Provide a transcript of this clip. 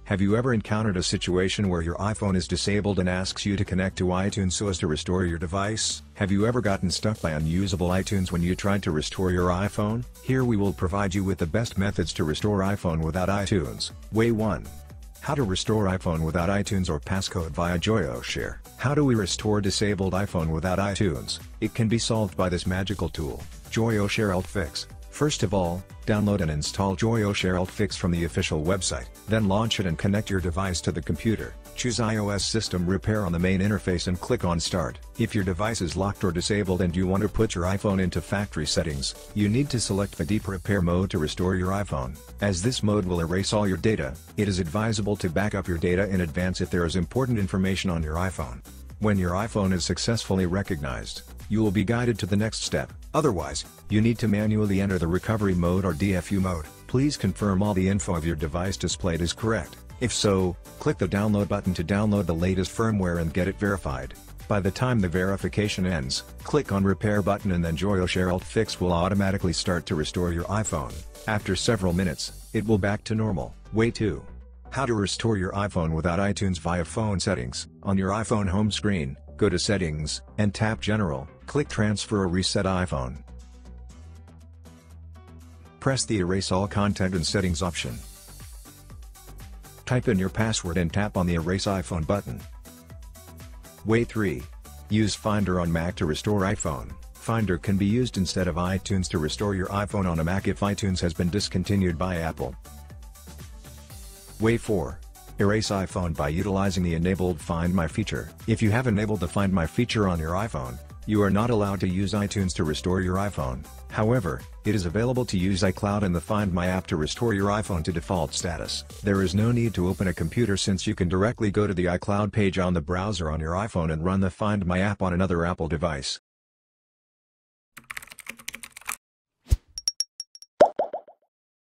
Have you ever encountered a situation where your iPhone is disabled and asks you to connect to iTunes so as to restore your device? Have you ever gotten stuck by unusable iTunes when you tried to restore your iPhone? Here we will provide you with the best methods to restore iPhone without iTunes. Way 1. How to restore iPhone without iTunes or passcode via Joyoshare. How do we restore disabled iPhone without iTunes? It can be solved by this magical tool, Joyoshare Alt Fix. First of all, download and install Joyoshare Alt Fix from the official website. Then launch it and connect your device to the computer. Choose iOS System Repair on the main interface and click on Start. If your device is locked or disabled and you want to put your iPhone into factory settings, you need to select the Deep Repair mode to restore your iPhone. As this mode will erase all your data, it is advisable to back up your data in advance if there is important information on your iPhone. When your iPhone is successfully recognized, you will be guided to the next step. Otherwise, you need to manually enter the recovery mode or DFU mode. Please confirm all the info of your device displayed is correct. If so, click the download button to download the latest firmware and get it verified. By the time the verification ends, click on Repair button and then Joyoshare Alt Fix will automatically start to restore your iPhone. After several minutes, it will back to normal. Way 2. How to restore your iPhone without iTunes via phone settings. On your iPhone home screen, go to Settings, and tap General, click Transfer or Reset iPhone. Press the Erase All Content and Settings option. Type in your password and tap on the Erase iPhone button. Way 3. Use Finder on Mac to restore iPhone. Finder can be used instead of iTunes to restore your iPhone on a Mac if iTunes has been discontinued by Apple. Way 4. Erase iPhone by utilizing the enabled Find My feature. If you have enabled the Find My feature on your iPhone, you are not allowed to use iTunes to restore your iPhone. However, it is available to use iCloud and the Find My app to restore your iPhone to default status. There is no need to open a computer since you can directly go to the iCloud page on the browser on your iPhone and run the Find My app on another Apple device.